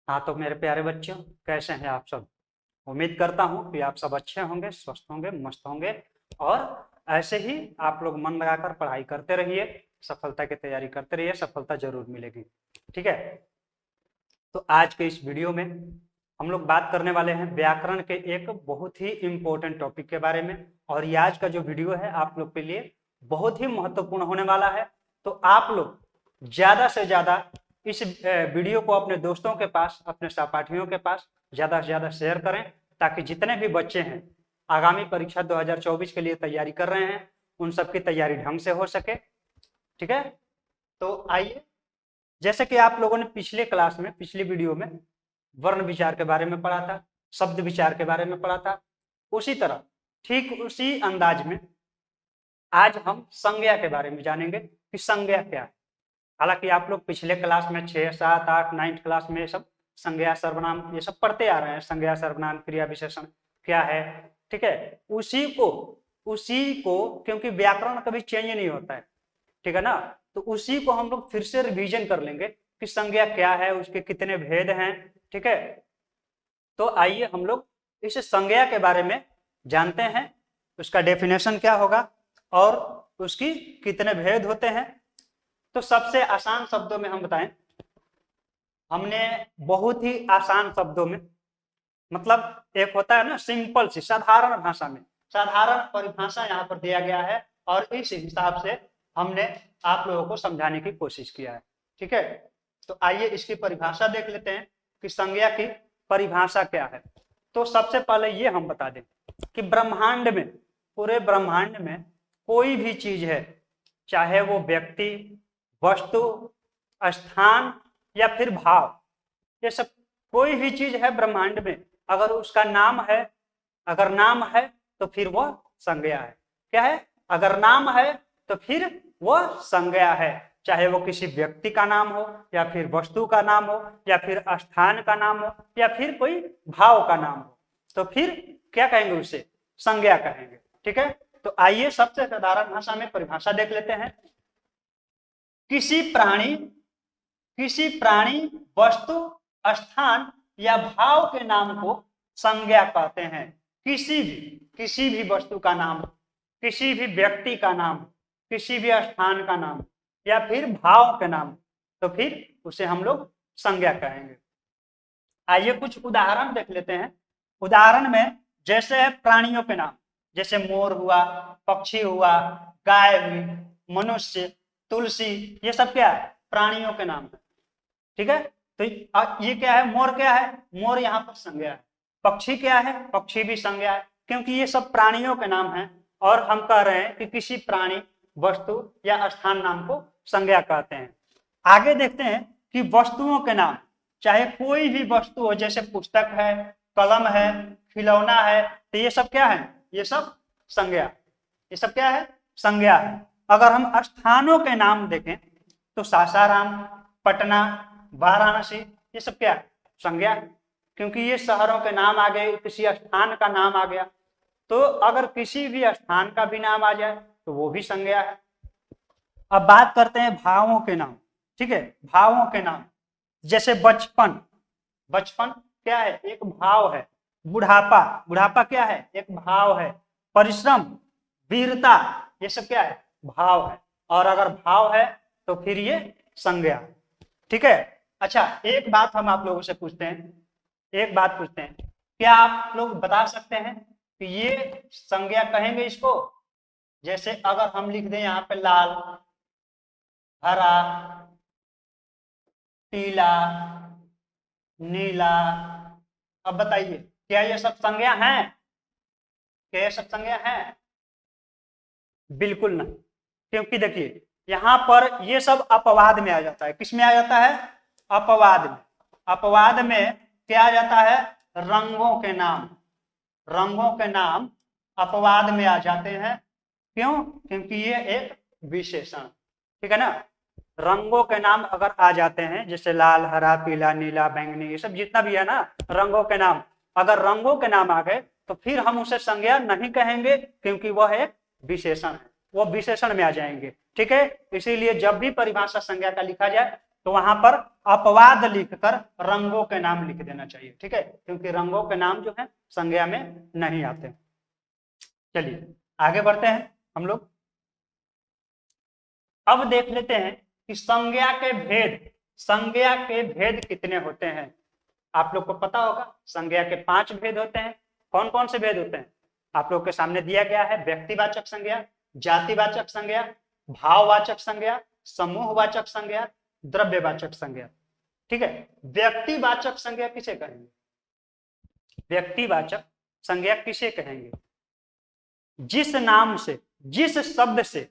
हाँ तो मेरे प्यारे बच्चों, कैसे हैं आप सब। उम्मीद करता हूँ कि आप सब अच्छे होंगे, स्वस्थ होंगे, मस्त होंगे। और ऐसे ही आप लोग मन लगाकर पढ़ाई करते रहिए, सफलता की तैयारी करते रहिए, सफलता जरूर मिलेगी। ठीक है। तो आज के इस वीडियो में हम लोग बात करने वाले हैं व्याकरण के एक बहुत ही इंपॉर्टेंट टॉपिक के बारे में। और ये आज का जो वीडियो है आप लोग के लिए बहुत ही महत्वपूर्ण होने वाला है। तो आप लोग ज्यादा से ज्यादा इस वीडियो को अपने दोस्तों के पास, अपने सहपाठियों के पास ज्यादा से ज्यादा शेयर करें, ताकि जितने भी बच्चे हैं आगामी परीक्षा 2024 के लिए तैयारी कर रहे हैं, उन सबकी तैयारी ढंग से हो सके। ठीक है। तो आइए, जैसे कि आप लोगों ने पिछले क्लास में, पिछली वीडियो में वर्ण विचार के बारे में पढ़ा था, शब्द विचार के बारे में पढ़ा था, उसी तरह ठीक उसी अंदाज में आज हम संज्ञा के बारे में जानेंगे कि संज्ञा क्या है। हालांकि आप लोग पिछले क्लास में 6, 7, 8, 9 क्लास में सब संज्ञा, सर्वनाम ये सब पढ़ते आ रहे हैं। संज्ञा, सर्वनाम, क्रिया विशेषण क्या है। ठीक है। उसी को क्योंकि व्याकरण कभी चेंज नहीं होता है, ठीक है ना। तो उसी को हम लोग फिर से रिवीजन कर लेंगे कि संज्ञा क्या है, उसके कितने भेद हैं। ठीक है। तो आइए हम लोग इस संज्ञा के बारे में जानते हैं, उसका डेफिनेशन क्या होगा और उसकी कितने भेद होते हैं। तो सबसे आसान शब्दों में हम बताएं, हमने बहुत ही आसान शब्दों में, मतलब एक होता है ना सिंपल सी साधारण भाषा में, साधारण परिभाषा यहाँ पर दिया गया है और इस हिसाब से हमने आप लोगों को समझाने की कोशिश किया है। ठीक है। तो आइए इसकी परिभाषा देख लेते हैं कि संज्ञा की परिभाषा क्या है। तो सबसे पहले ये हम बता दें कि ब्रह्मांड में, पूरे ब्रह्मांड में कोई भी चीज है, चाहे वो व्यक्ति, वस्तु, स्थान या फिर भाव, ये सब कोई भी चीज है ब्रह्मांड में, अगर उसका नाम है, अगर नाम है तो फिर वह संज्ञा है। क्या है? अगर नाम है तो फिर वह संज्ञा है। चाहे वो किसी व्यक्ति का नाम हो, या फिर वस्तु का नाम हो, या फिर स्थान का नाम हो, या फिर कोई भाव का नाम हो, तो फिर क्या कहेंगे? उसे संज्ञा कहेंगे। ठीक है। तो आइए सबसे साधारण भाषा में परिभाषा देख लेते हैं। किसी प्राणी, वस्तु, स्थान या भाव के नाम को संज्ञा कहते हैं। किसी भी वस्तु का नाम, किसी भी व्यक्ति का नाम, किसी भी स्थान का नाम या फिर भाव के नाम, तो फिर उसे हम लोग संज्ञा कहेंगे। आइए कुछ उदाहरण देख लेते हैं। उदाहरण में जैसे है प्राणियों के नाम, जैसे मोर हुआ, पक्षी हुआ, गाय हुई, मनुष्य, तुलसी, ये सब क्या है? प्राणियों के नाम है। ठीक है। तो ये क्या है? मोर क्या है? मोर यहाँ पर संज्ञा है। पक्षी क्या है? पक्षी भी संज्ञा है, क्योंकि ये सब प्राणियों के नाम हैं और हम कह रहे हैं कि किसी प्राणी, वस्तु या स्थान नाम को संज्ञा कहते हैं। आगे देखते हैं कि वस्तुओं के नाम, चाहे कोई भी वस्तु हो, जैसे पुस्तक है, कलम है, खिलौना है, तो ये सब क्या है? ये सब संज्ञा। ये सब क्या है? संज्ञा है। अगर हम स्थानों के नाम देखें तो सासाराम, पटना, वाराणसी, ये सब क्या है? संज्ञा, क्योंकि ये शहरों के नाम आ गए, किसी स्थान का नाम आ गया। तो अगर किसी भी स्थान का भी नाम आ जाए तो वो भी संज्ञा है। अब बात करते हैं भावों के नाम। ठीक है। भावों के नाम जैसे बचपन, बचपन क्या है? एक भाव है। बुढ़ापा, बुढ़ापा क्या है? एक भाव है। परिश्रम, वीरता, ये सब क्या है? भाव है। और अगर भाव है तो फिर ये संज्ञा। ठीक है। अच्छा, एक बात हम आप लोगों से पूछते हैं, एक बात पूछते हैं, क्या आप लोग बता सकते हैं कि ये संज्ञा कहेंगे इसको? जैसे अगर हम लिख दें यहाँ पे लाल, हरा, पीला, नीला, अब बताइए क्या ये सब संज्ञा है? क्या ये सब संज्ञा है? बिल्कुल नहीं, क्योंकि देखिए यहां पर ये सब अपवाद में आ जाता है। किस में आ जाता है? अपवाद में। अपवाद में क्या आ जाता है? रंगों के नाम, रंगों के नाम अपवाद में आ जाते हैं। क्यों? क्योंकि ये एक विशेषण। ठीक है ना। रंगों के नाम अगर आ जाते हैं, जैसे लाल, हरा, पीला, नीला, बैंगनी, ये सब जितना भी है ना रंगों के नाम, अगर रंगों के नाम आ गए तो फिर हम उसे संज्ञा नहीं कहेंगे, क्योंकि वह एक विशेषण है, वो विशेषण में आ जाएंगे। ठीक है। इसीलिए जब भी परिभाषा संज्ञा का लिखा जाए तो वहां पर अपवाद लिखकर रंगों के नाम लिख देना चाहिए, ठीक है, क्योंकि रंगों के नाम जो है संज्ञा में नहीं आते। चलिए आगे बढ़ते हैं हम लोग। अब देख लेते हैं कि संज्ञा के भेद कितने होते हैं। आप लोग को पता होगा संज्ञा के 5 भेद होते हैं। कौन कौन से भेद होते हैं आप लोग के सामने दिया गया है। व्यक्तिवाचक संज्ञा, जातिवाचक संज्ञा, भाववाचक संज्ञा, समूहवाचक संज्ञा, द्रव्यवाचक संज्ञा, ठीक है। व्यक्तिवाचक संज्ञा किसे कहेंगे, व्यक्तिवाचक संज्ञा किसे कहेंगे, जिस नाम से, जिस शब्द से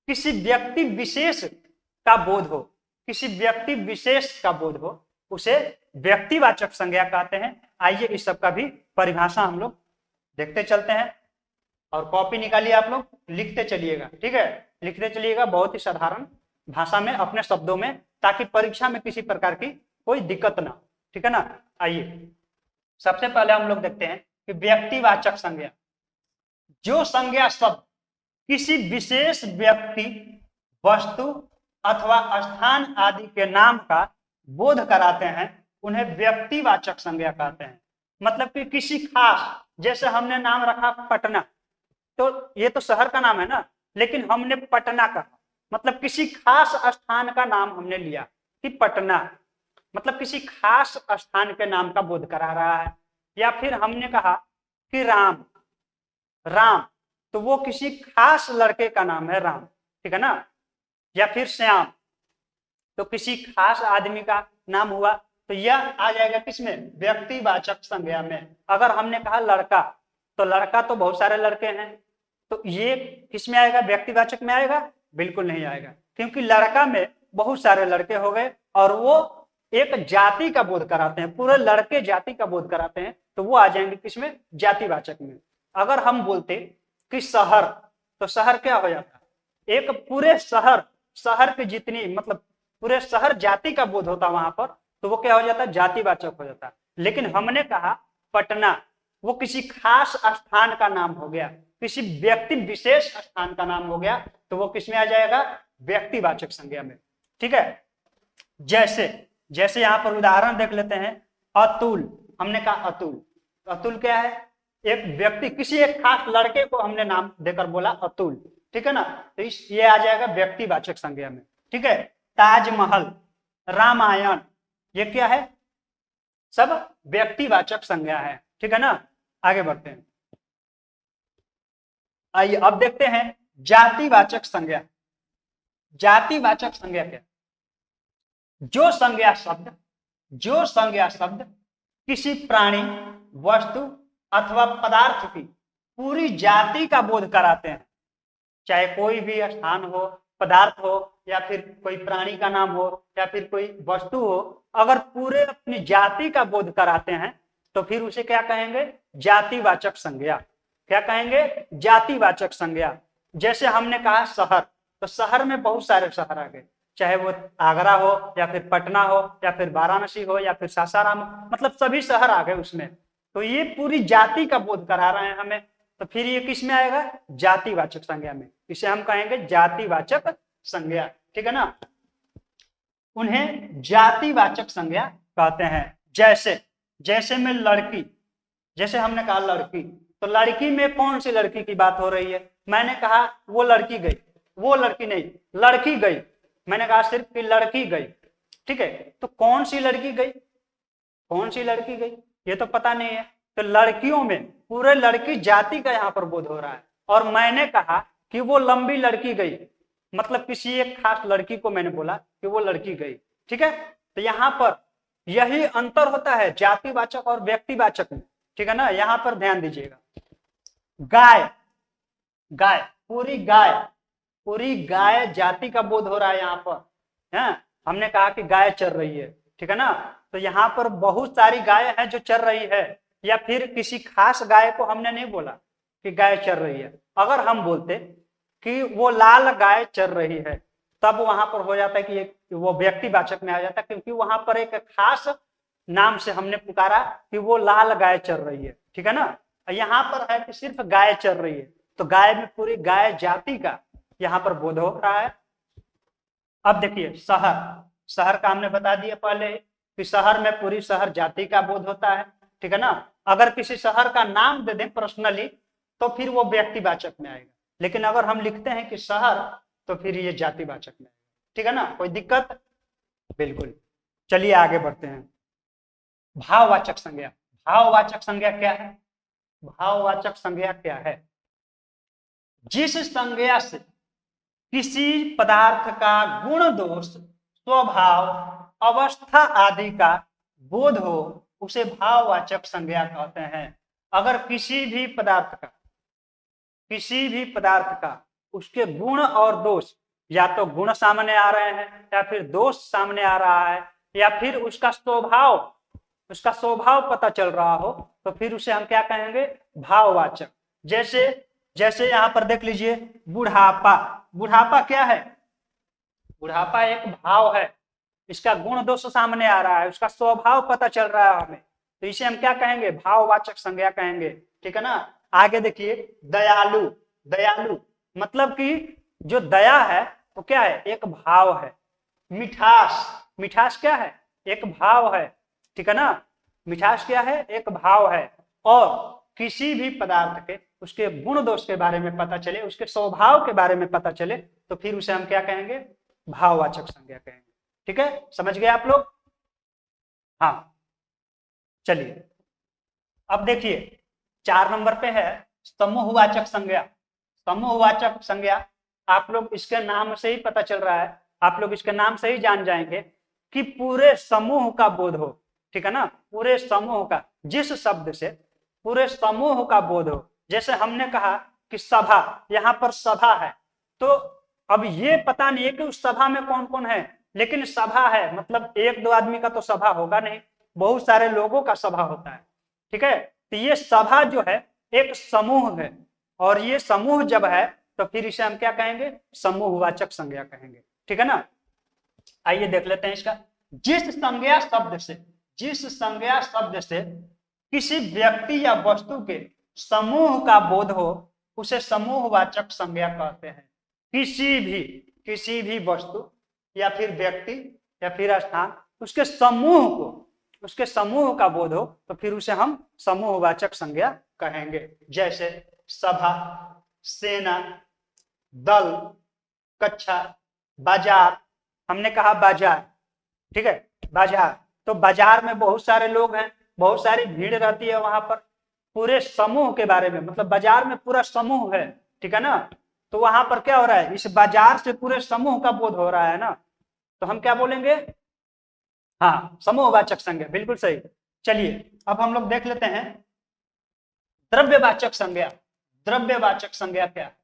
किसी व्यक्ति विशेष का बोध हो, किसी व्यक्ति विशेष का बोध हो, उसे व्यक्तिवाचक संज्ञा कहते हैं। आइए इस सब का भी परिभाषा हम लोग देखते चलते हैं, और कॉपी निकालिए, आप लोग लिखते चलिएगा, ठीक है, लिखते चलिएगा बहुत ही साधारण भाषा में, अपने शब्दों में, ताकि परीक्षा में किसी प्रकार की कोई दिक्कत ना, ठीक है ना। आइए सबसे पहले हम लोग देखते हैं कि व्यक्तिवाचक संज्ञा, जो संज्ञा शब्द किसी विशेष व्यक्ति, वस्तु अथवा स्थान आदि के नाम का बोध कराते हैं, उन्हें व्यक्तिवाचक संज्ञा कहते हैं। मतलब कि किसी खास, जैसे हमने नाम रखा पटना, तो ये तो शहर का नाम है ना, लेकिन हमने पटना कहा, मतलब किसी खास स्थान का नाम हमने लिया कि पटना, मतलब किसी खास स्थान के नाम का बोध करा रहा है। या फिर हमने कहा कि राम, राम तो वो किसी खास लड़के का नाम है राम, ठीक है ना। या फिर श्याम तो किसी खास आदमी का नाम हुआ, तो यह आ जाएगा किसमें, व्यक्तिवाचक संज्ञा में। अगर हमने कहा लड़का, तो लड़का तो बहुत सारे लड़के हैं, तो ये किसमें आएगा, व्यक्तिवाचक में आएगा, बिल्कुल नहीं आएगा, क्योंकि लड़का में बहुत सारे लड़के हो गए और वो एक जाति का बोध कराते हैं, पूरे लड़के जाति का बोध कराते हैं, तो वो आ जाएंगे किसमें, जातिवाचक में। अगर हम बोलते कि शहर, तो शहर क्या हो जाता, एक पूरे शहर, शहर की जितनी, मतलब पूरे शहर जाति का बोध होता वहां पर, तो वो क्या हो जाता, जातिवाचक हो जाता। लेकिन हमने कहा पटना, वो किसी खास स्थान का नाम हो गया, किसी व्यक्ति विशेष स्थान का नाम हो गया, तो वो किसमें आ जाएगा, व्यक्तिवाचक संज्ञा में, ठीक है। जैसे यहाँ पर उदाहरण देख लेते हैं, अतुल, हमने कहा अतुल, अतुल क्या है, एक व्यक्ति, किसी एक खास लड़के को हमने नाम देकर बोला अतुल, ठीक है ना, तो ये आ जाएगा व्यक्तिवाचक संज्ञा में, ठीक है। ताजमहल, रामायण, ये क्या है, सब व्यक्तिवाचक संज्ञा है, ठीक है ना। आगे बढ़ते हैं, आइए अब देखते हैं जातिवाचक संज्ञा। जातिवाचक संज्ञा क्या, जो संज्ञा शब्द किसी प्राणी, वस्तु अथवा पदार्थ की पूरी जाति का बोध कराते हैं, चाहे कोई भी स्थान हो, पदार्थ हो, या फिर कोई प्राणी का नाम हो, या फिर कोई वस्तु हो, अगर पूरे अपनी जाति का बोध कराते हैं, तो फिर उसे क्या कहेंगे, जातिवाचक संज्ञा। क्या कहेंगे, जातिवाचक संज्ञा। जैसे हमने कहा शहर, तो शहर में बहुत सारे शहर आ गए, चाहे वो आगरा हो, या फिर पटना हो, या फिर वाराणसी हो, या फिर सासाराम, मतलब सभी शहर आ गए उसमें, तो ये पूरी जाति का बोध करा रहे हैं हमें, तो फिर ये किस में आएगा, जातिवाचक संज्ञा में। इसे हम कहेंगे जातिवाचक संज्ञा, ठीक है ना। उन्हें जातिवाचक संज्ञा कहते हैं। जैसे में लड़की, जैसे हमने कहा लड़की, तो लड़की में कौन सी लड़की की बात हो रही है, मैंने कहा वो लड़की गई, वो लड़की नहीं, लड़की गई, मैंने कहा सिर्फ कि लड़की गई, ठीक है। तो कौन सी लड़की गई, कौन सी लड़की गई, ये तो पता नहीं है। तो लड़कियों में पूरे लड़की जाति का यहाँ पर बोध हो रहा है, और मैंने कहा कि वो लंबी लड़की गई, मतलब किसी एक खास लड़की को मैंने बोला कि वो लड़की गई, ठीक है। तो यहाँ पर यही अंतर होता है जातिवाचक और व्यक्तिवाचक में, ठीक है ना। यहाँ पर ध्यान दीजिएगा, गाय, गाय, पूरी गाय जाति का बोध हो रहा है यहाँ पर, है। हमने कहा कि गाय चर रही है, ठीक है ना। तो यहाँ पर बहुत सारी गाय है जो चर रही है, या फिर किसी खास गाय को हमने नहीं बोला कि गाय चर रही है। अगर हम बोलते कि वो लाल गाय चर रही है, तब वहां पर हो जाता है कि वो व्यक्तिवाचक में आ जाता है, क्योंकि वहां पर एक खास नाम से हमने पुकारा कि वो लाल गाय चर रही है, ठीक है ना। यहाँ पर है कि सिर्फ गाय चर रही है, तो गाय में पूरी गाय जाति का यहाँ पर बोध हो रहा है। अब देखिए शहर, शहर का हमने बता दिया पहले कि शहर में पूरी शहर जाति का बोध होता है, ठीक है ना। अगर किसी शहर का नाम दे दें पर्सनली तो फिर वो व्यक्तिवाचक में आएगा, लेकिन अगर हम लिखते हैं कि शहर तो फिर ये जातिवाचक में आएगा, ठीक है ना। कोई दिक्कत? बिल्कुल। चलिए आगे बढ़ते हैं। भाववाचक संज्ञा। भाववाचक संज्ञा क्या है? भाववाचक संज्ञा क्या है? जिस संज्ञा से किसी पदार्थ का गुण दोष स्वभाव अवस्था आदि का बोध हो उसे भाववाचक संज्ञा कहते हैं। अगर किसी भी पदार्थ का उसके गुण और दोष, या तो गुण सामने आ रहे हैं या फिर दोष सामने आ रहा है या फिर उसका स्वभाव पता चल रहा हो तो फिर उसे हम क्या कहेंगे? भाववाचक। जैसे यहाँ पर देख लीजिए, बुढ़ापा। बुढ़ापा क्या है? बुढ़ापा एक भाव है, इसका गुण दोष सामने आ रहा है, उसका स्वभाव पता चल रहा है हमें, तो इसे हम क्या कहेंगे? भाववाचक संज्ञा कहेंगे, ठीक है ना। आगे देखिए, दयालु। दयालु मतलब कि जो दया है वो क्या है? एक भाव है। मिठास। मिठास क्या है? एक भाव है, ठीक है ना। मिठास क्या है? एक भाव है। और किसी भी पदार्थ के उसके गुण दोष के बारे में पता चले, उसके स्वभाव के बारे में पता चले तो फिर उसे हम क्या कहेंगे? भाववाचक संज्ञा कहेंगे, ठीक है। समझ गए आप लोग? हाँ, चलिए अब देखिए 4 नंबर पे है समूहवाचक संज्ञा। समूहवाचक संज्ञा आप लोग इसके नाम से ही पता चल रहा है, आप लोग इसके नाम से ही जान जाएंगे कि पूरे समूह का बोध हो, ठीक है ना। पूरे समूह का, जिस शब्द से पूरे समूह का बोध हो। जैसे हमने कहा कि सभा, यहाँ पर सभा है, तो अब ये पता नहीं है कि उस सभा में कौन कौन है, लेकिन सभा है मतलब 1-2 आदमी का तो सभा होगा नहीं, बहुत सारे लोगों का सभा होता है, ठीक है। तो ये सभा जो है एक समूह है, और ये समूह जब है तो फिर इसे हम क्या कहेंगे? समूहवाचक संज्ञा कहेंगे, ठीक है ना। आइए देख लेते हैं इसका। जिस संज्ञा शब्द से किसी व्यक्ति या वस्तु के समूह का बोध हो उसे समूहवाचक संज्ञा कहते हैं। किसी भी वस्तु या फिर व्यक्ति या फिर स्थान, उसके समूह का बोध हो तो फिर उसे हम समूहवाचक संज्ञा कहेंगे। जैसे सभा, सेना, दल, कक्षा, बाजार। हमने कहा बाजार, ठीक है, बाजार। तो बाजार में बहुत सारे लोग हैं, बहुत सारी भीड़ रहती है वहां पर। पूरे समूह के बारे में, मतलब बाजार में पूरा समूह है, ठीक है ना। तो वहां पर क्या हो रहा है? इस बाजार से पूरे समूह का बोध हो रहा है ना, तो हम क्या बोलेंगे? हाँ, समूहवाचक संज्ञा, बिल्कुल सही। चलिए अब हम लोग देख लेते हैं द्रव्यवाचक संज्ञा। द्रव्यवाचक संज्ञा क्या है?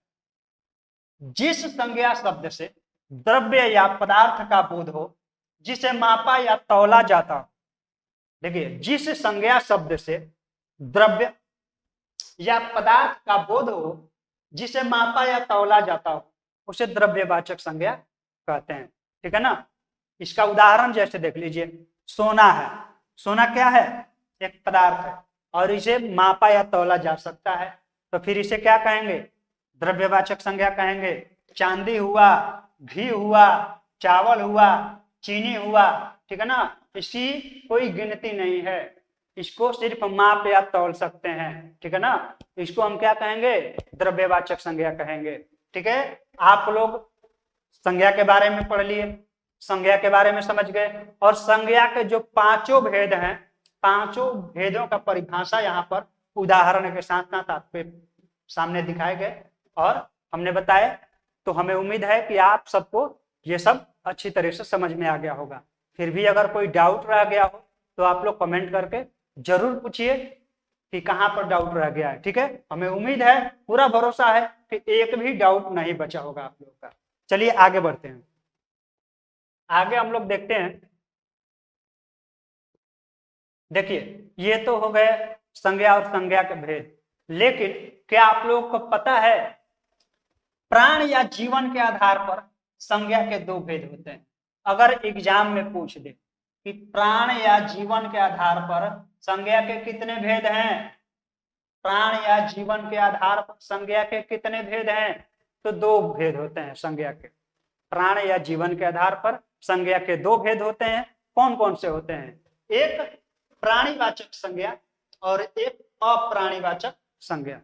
जिस संज्ञा शब्द से द्रव्य या पदार्थ का बोध हो जिसे मापा या तौला जाता हो। देखिए, जिस संज्ञा शब्द से द्रव्य या पदार्थ का बोध हो जिसे मापा या तौला जाता हो उसे द्रव्यवाचक संज्ञा कहते हैं, ठीक है ना। इसका उदाहरण जैसे देख लीजिए, सोना है। सोना क्या है? एक पदार्थ है और इसे मापा या तौला जा सकता है, तो फिर इसे क्या कहेंगे? द्रव्यवाचक संज्ञा कहेंगे। चांदी हुआ, घी हुआ, चावल हुआ, चीनी हुआ, ठीक है ना। इसकी कोई गिनती नहीं है, इसको सिर्फ माप या तौल सकते हैं, ठीक है ना। इसको हम क्या कहेंगे? द्रव्यवाचक संज्ञा कहेंगे, ठीक है। आप लोग संज्ञा के बारे में पढ़ लिए, संज्ञा के बारे में समझ गए, और संज्ञा के जो 5 भेद हैं, 5 भेदों का परिभाषा यहाँ पर उदाहरण के साथ साथ आपके सामने दिखाए गए और हमने बताए। तो हमें उम्मीद है कि आप सबको ये सब अच्छी तरह से समझ में आ गया होगा। फिर भी अगर कोई डाउट रह गया हो तो आप लोग कमेंट करके जरूर पूछिए कि कहाँ पर डाउट रह गया है, ठीक है। हमें उम्मीद है, पूरा भरोसा है कि एक भी डाउट नहीं बचा होगा आप लोगों का। चलिए आगे बढ़ते हैं। आगे हम लोग देखते हैं, देखिए ये तो हो गए संज्ञा और संज्ञा के भेद, लेकिन क्या आप लोगों को पता है प्राण या जीवन के आधार पर संज्ञा के 2 भेद होते हैं। अगर एग्जाम में पूछ दे कि प्राण या जीवन के आधार पर संज्ञा के कितने भेद हैं, प्राण या जीवन के आधार पर संज्ञा के कितने भेद हैं, तो 2 भेद होते हैं संज्ञा के। प्राण या जीवन के आधार पर संज्ञा के दो भेद होते हैं। कौन कौन से होते हैं? एक प्राणीवाचक संज्ञा और एक अप्राणीवाचक संज्ञा।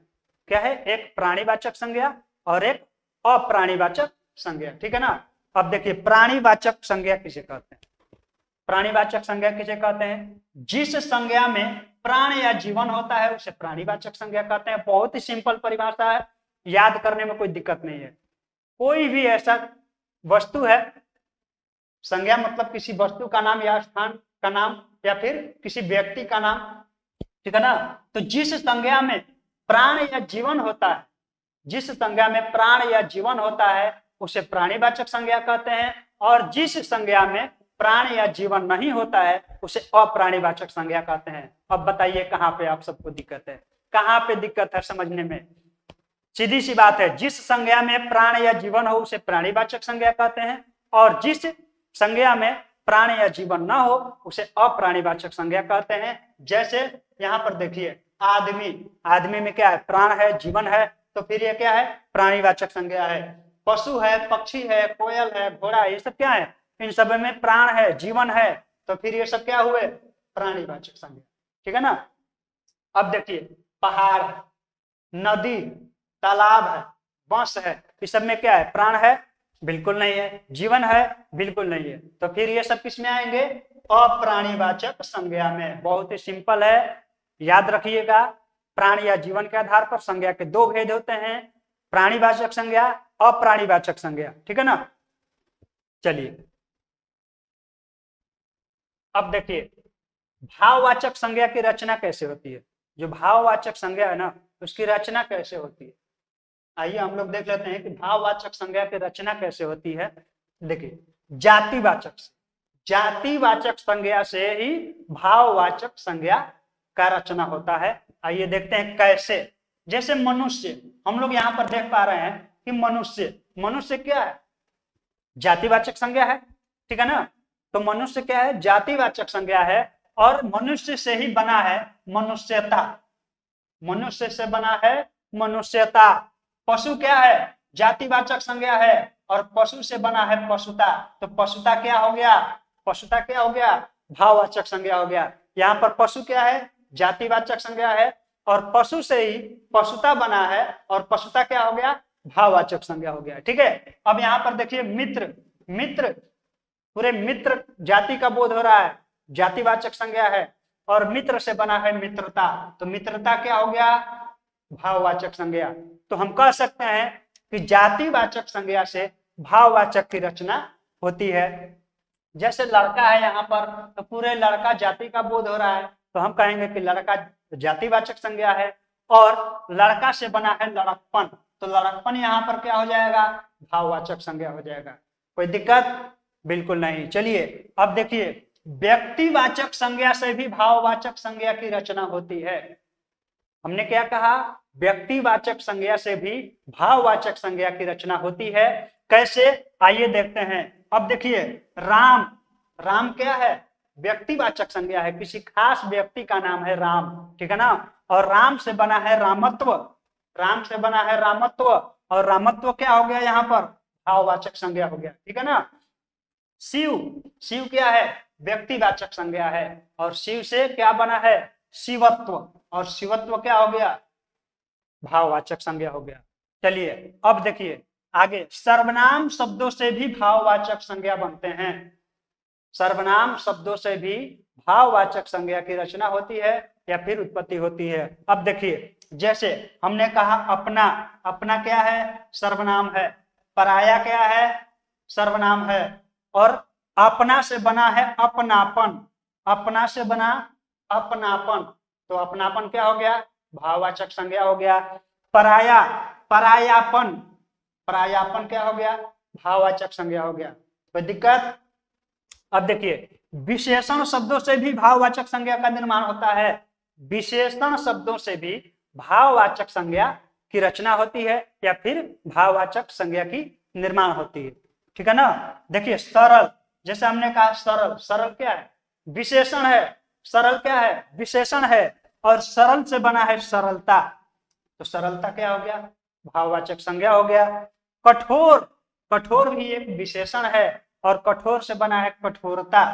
क्या है? एक प्राणीवाचक संज्ञा और एक अप्राणीवाचक संज्ञा। ठीक है ना। अब देखिए प्राणीवाचक संज्ञा किसे कहते हैं? प्राणीवाचक संज्ञा किसे कहते हैं? जिस संज्ञा में प्राण या जीवन होता है उसे प्राणीवाचक संज्ञा कहते हैं। बहुत ही सिंपल परिभाषा है, याद करने में कोई दिक्कत नहीं है। कोई भी ऐसा वस्तु है, संज्ञा मतलब किसी वस्तु का नाम या स्थान का नाम या फिर किसी व्यक्ति का नाम, ठीक है ना। तो जिस संज्ञा में प्राण या जीवन होता है, जिस संज्ञा में प्राण या जीवन होता है उसे प्राणीवाचक संज्ञा कहते हैं, और जिस संज्ञा में प्राण या जीवन नहीं होता है उसे अप्राणीवाचक संज्ञा कहते हैं। अब बताइए कहाँ पे आप सबको दिक्कत है? कहाँ पे दिक्कत है समझने में? सीधी सी बात है, जिस संज्ञा में प्राण या जीवन हो उसे प्राणीवाचक संज्ञा कहते हैं, और जिस संज्ञा में प्राण या जीवन ना हो उसे अप्राणीवाचक संज्ञा कहते हैं। जैसे यहाँ पर देखिए आदमी, आदमी में क्या है? प्राण है, जीवन है, तो फिर ये क्या है? प्राणीवाचक संज्ञा है। पशु है, पक्षी है, कोयल है, घोड़ा, ये सब क्या है? इन सब में प्राण है, जीवन है, तो फिर ये सब क्या हुए? प्राणीवाचक संज्ञा। ठीक है ना। अब देखिए पहाड़ है, नदी, तालाब है, बांस है, इस सब में क्या है? प्राण है? बिल्कुल नहीं है। जीवन है? बिल्कुल नहीं है। तो फिर ये सब किस में आएंगे? अप्राणीवाचक संज्ञा में। बहुत ही सिंपल है, याद रखिएगा। प्राण या जीवन के आधार पर संज्ञा के दो भेद होते हैं, प्राणीवाचक संज्ञा, अप्राणीवाचक संज्ञा। ठीक है ना। चलिए अब देखिए भाववाचक संज्ञा की रचना कैसे होती है। जो भाववाचक संज्ञा है ना उसकी रचना कैसे होती है, आइए हम लोग देख लेते हैं कि भाववाचक संज्ञा की रचना कैसे होती है। देखिए जातिवाचक से, जातिवाचक संज्ञा से ही भाववाचक संज्ञा का रचना होता है। आइए देखते हैं कैसे। जैसे मनुष्य, हम लोग यहाँ पर देख पा रहे हैं कि मनुष्य, मनुष्य क्या है? जातिवाचक संज्ञा है। ठीक है ना। तो मनुष्य क्या है? जातिवाचक संज्ञा है, और मनुष्य से ही बना है मनुष्यता, मनुष्य से बना है मनुष्यता। पशु क्या है? जातिवाचक संज्ञा है, और पशु से बना है पशुता, तो पशुता क्या हो गया? पशुता क्या हो गया? भाववाचक संज्ञा हो गया। यहाँ पर पशु क्या है? जातिवाचक संज्ञा है, और पशु से ही पशुता बना है, और पशुता क्या हो गया? भाववाचक संज्ञा हो गया। ठीक है। अब यहाँ पर देखिए मित्र, मित्र, पूरे मित्र जाति का बोध हो रहा है, जातिवाचक संज्ञा है, और मित्र से बना है मित्रता, तो मित्रता क्या हो गया? भाववाचक संज्ञा। तो हम कह सकते हैं कि जातिवाचक संज्ञा से भाववाचक की रचना होती है। जैसे लड़का है यहाँ पर, तो पूरे लड़का जाति का बोध हो रहा है, तो हम कहेंगे कि लड़का जातिवाचक संज्ञा है, और लड़का से बना है लड़कपन, तो लड़कपन यहाँ पर क्या हो जाएगा? भाववाचक संज्ञा हो जाएगा। कोई दिक्कत? बिल्कुल नहीं। चलिए अब देखिए व्यक्तिवाचक संज्ञा से भी भाववाचक संज्ञा की रचना होती है। हमने क्या कहा? व्यक्तिवाचक संज्ञा से भी भाववाचक संज्ञा की रचना होती है। कैसे? आइए देखते हैं। अब देखिए राम, राम क्या है? व्यक्तिवाचक संज्ञा है, किसी खास व्यक्ति का नाम है राम। ठीक है ना। और राम से बना है रामत्व, राम से बना है रामत्व, और रामत्व क्या हो गया? यहाँ पर भाववाचक संज्ञा हो गया। ठीक है ना। शिव, शिव क्या है? व्यक्तिवाचक संज्ञा है, और शिव से क्या बना है? शिवत्व, और शिवत्व क्या हो गया? भाववाचक संज्ञा हो गया। चलिए अब देखिए आगे, सर्वनाम शब्दों से भी भाववाचक संज्ञा बनते हैं। सर्वनाम शब्दों से भी भाववाचक संज्ञा की रचना होती है या फिर उत्पत्ति होती है। अब देखिए जैसे हमने कहा अपना, अपना क्या है? सर्वनाम है। पराया क्या है? सर्वनाम है। और अपना से बना है अपनापन, अपना से बना अपनापन, तो अपनापन क्या हो गया? भाववाचक संज्ञा हो गया। पराया, परायापन, परायापन क्या हो गया? भाववाचक संज्ञा हो गया। कोई दिक्कत? अब देखिए विशेषण शब्दों से भी भाववाचक संज्ञा का निर्माण होता है। विशेषण शब्दों से भी भाववाचक संज्ञा की रचना होती है या फिर भाववाचक संज्ञा की निर्माण होती है। ठीक है ना। देखिए सरल, जैसे हमने कहा सरल, सरल क्या है? विशेषण है। सरल क्या है? विशेषण है, और सरल से बना है सरलता, तो सरलता क्या हो गया? भाववाचक संज्ञा हो गया। कठोर, कठोर भी एक विशेषण है, और कठोर से बना है कठोरता।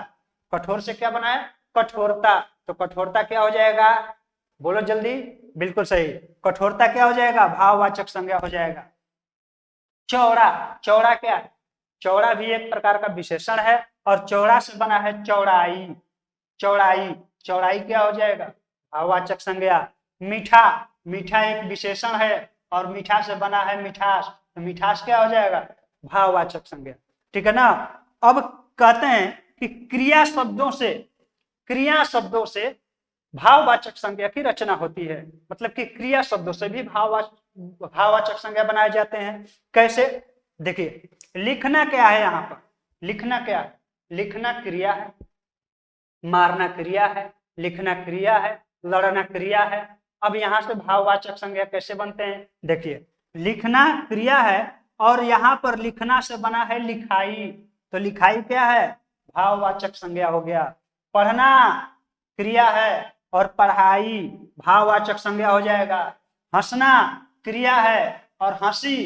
कठोर से क्या बना है? कठोरता। तो कठोरता क्या हो जाएगा? बोलो जल्दी। बिल्कुल सही, कठोरता क्या हो जाएगा? भाववाचक संज्ञा हो जाएगा। चौड़ा, चौड़ा क्या है? चौड़ा भी एक प्रकार का विशेषण है और चौड़ा से बना है चौड़ाई। चौड़ाई, चौड़ाई क्या हो जाएगा? भाववाचक संज्ञा। मीठा, मीठा एक विशेषण है और मीठा से बना है मिठास, तो मिठास क्या हो जाएगा? भाववाचक संज्ञा। ठीक है ना। अब कहते हैं कि क्रिया शब्दों से भाववाचक संज्ञा की रचना होती है। मतलब कि क्रिया शब्दों से भी भाववाचक संज्ञा बनाए जाते हैं। कैसे? देखिए, लिखना क्या है यहाँ पर? लिखना क्या है? लिखना क्रिया है, मारना क्रिया है, लिखना क्रिया है, लड़ना क्रिया है। अब यहाँ से भाववाचक संज्ञा कैसे बनते हैं? देखिए, लिखना क्रिया है और यहाँ पर लिखना से बना है लिखाई, तो लिखाई क्या है? भाववाचक संज्ञा हो गया। पढ़ना क्रिया है और पढ़ाई भाववाचक संज्ञा हो जाएगा। हंसना क्रिया है और हंसी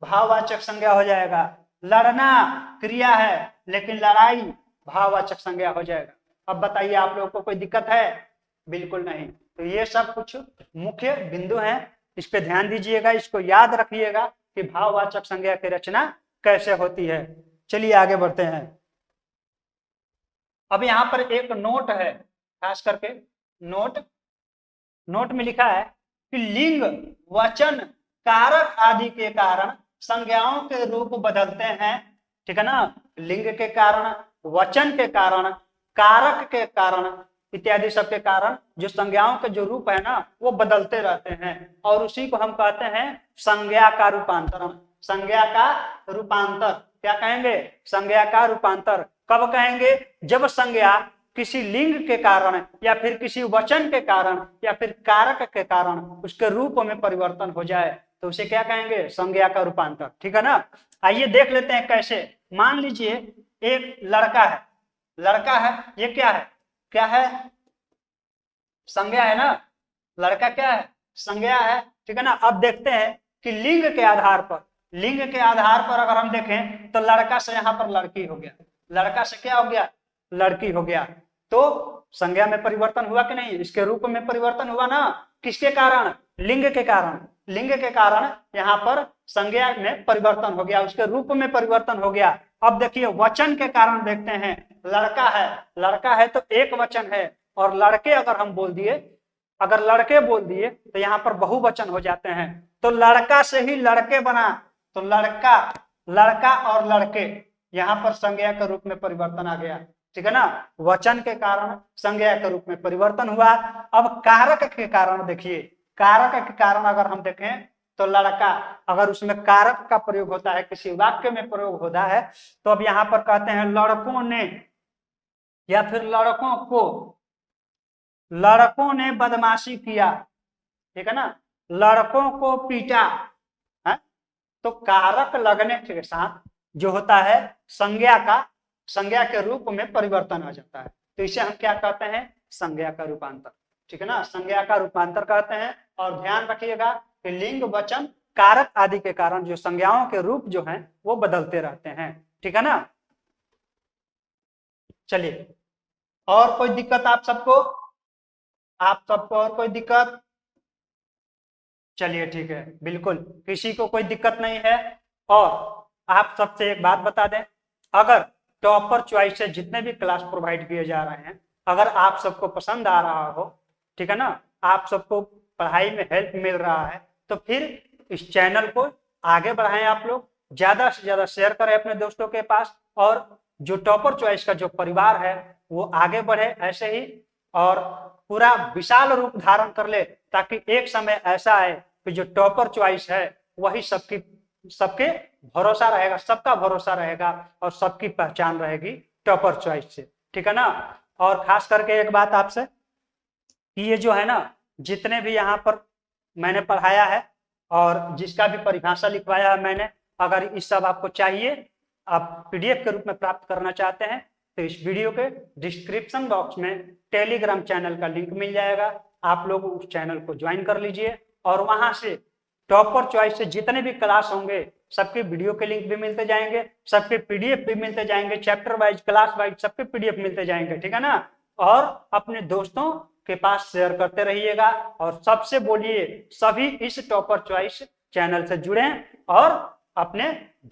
भाववाचक संज्ञा हो जाएगा। लड़ना क्रिया है लेकिन लड़ाई भाववाचक संज्ञा हो जाएगा। अब बताइए, आप लोगों को कोई दिक्कत है? बिल्कुल नहीं। तो ये सब कुछ मुख्य बिंदु हैं, इस पे ध्यान दीजिएगा, इसको याद रखिएगा कि भाववाचक संज्ञा की रचना कैसे होती है। चलिए आगे बढ़ते हैं। अब यहाँ पर एक नोट है, खास करके नोट में लिखा है कि लिंग, वचन, कारक आदि के कारण संज्ञाओं के रूप बदलते हैं। ठीक है ना। लिंग के कारण, वचन के कारण, कारक के कारण इत्यादि सब के कारण जो संज्ञाओं के जो रूप है ना वो बदलते रहते हैं और उसी को हम कहते हैं संज्ञा का रूपांतरण। संज्ञा का रूपांतर क्या कहेंगे? संज्ञा का रूपांतर कब कहेंगे? जब संज्ञा किसी लिंग के कारण या फिर किसी वचन के कारण या फिर कारक के कारण उसके रूप में परिवर्तन हो जाए तो उसे क्या कहेंगे? संज्ञा का रूपांतर। ठीक है ना। आइए देख लेते हैं कैसे। मान लीजिए एक लड़का है, लड़का है, ये क्या है? क्या है? संज्ञा है ना। लड़का क्या है? संज्ञा है। ठीक है ना। अब देखते हैं कि लिंग के आधार पर, लिंग के आधार पर अगर हम देखें तो लड़का से यहाँ पर लड़की हो गया, लड़का से क्या हो गया? लड़की हो गया। तो संज्ञा में परिवर्तन हुआ कि नहीं? इसके रूप में परिवर्तन हुआ ना। किसके कारण? लिंग के कारण। लिंग के कारण यहाँ पर संज्ञा में परिवर्तन हो गया, उसके रूप में परिवर्तन हो गया। अब देखिए वचन के कारण देखते हैं। लड़का है, लड़का है तो एक वचन है और लड़के अगर हम बोल दिए, अगर लड़के बोल दिए तो यहाँ पर बहुवचन हो जाते हैं। तो लड़का से ही लड़के बना, तो लड़का, लड़का और लड़के, यहाँ पर संज्ञा के रूप में परिवर्तन आ गया। ठीक है ना। वचन के कारण संज्ञा के रूप में परिवर्तन हुआ। अब कारक के कारण देखिए, कारक के कारण अगर हम देखें तो लड़का, अगर उसमें कारक का प्रयोग होता है, किसी वाक्य में प्रयोग होता है, तो अब यहाँ पर कहते हैं लड़कों ने या फिर लड़कों को, लड़कों ने बदमाशी किया। ठीक है ना। लड़कों को पीटा है। तो कारक लगने के साथ जो होता है संज्ञा का, संज्ञा के रूप में परिवर्तन आ जाता है। तो इसे हम क्या कहते हैं? संज्ञा का रूपांतर। ठीक है ना। संज्ञा का रूपांतर कहते हैं। और ध्यान रखिएगा कि लिंग, वचन, कारक आदि के कारण जो संज्ञाओं के रूप जो हैं वो बदलते रहते हैं। ठीक है ना। चलिए, और कोई दिक्कत आप सबको? आप सबको और कोई दिक्कत? चलिए ठीक है, बिल्कुल किसी को कोई दिक्कत नहीं है। और आप सबसे एक बात बता दें, अगर टॉपर चॉइस से जितने भी क्लास प्रोवाइड किए जा रहे हैं, अगर आप सबको पसंद आ रहा हो, ठीक है ना, आप सबको पढ़ाई में हेल्प मिल रहा है, तो फिर इस चैनल को आगे बढ़ाएं। आप लोग ज्यादा से ज्यादा शेयर करें अपने दोस्तों के पास, और जो टॉपर चॉइस का जो परिवार है वो आगे बढ़े ऐसे ही, और पूरा विशाल रूप धारण कर ले, ताकि एक समय ऐसा आए कि जो टॉपर चॉइस है वही सबके भरोसा रहेगा, सबका भरोसा रहेगा और सबकी पहचान रहेगी टॉपर चॉइस से। ठीक है ना। और खास करके एक बात आपसे कि ये जो है ना, जितने भी यहाँ पर मैंने पढ़ाया है और जिसका भी परिभाषा लिखवाया है मैंने, अगर इस सब आपको चाहिए, आप पीडीएफ के रूप में प्राप्त करना चाहते हैं, तो इस वीडियो के डिस्क्रिप्शन बॉक्स में टेलीग्राम चैनल का लिंक मिल जाएगा। आप लोग उस चैनल को ज्वाइन कर लीजिए और वहां से टॉपर चॉइस से जितने भी क्लास होंगे सबके वीडियो के लिंक भी मिलते जाएंगे, सबके पीडीएफ भी मिलते जाएंगे, चैप्टर वाइज क्लास वाइज सबके पीडीएफ मिलते जाएंगे, ठीक है ना। और अपने दोस्तों के पास शेयर करते रहिएगा और सबसे बोलिए सभी इस टॉपर चॉइस चैनल से जुड़े और अपने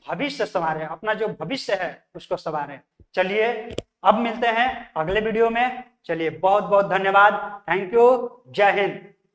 भविष्य संवारें, अपना जो भविष्य है उसको संवारें। चलिए अब मिलते हैं अगले वीडियो में। चलिए बहुत बहुत धन्यवाद, थैंक यू, जय हिंद।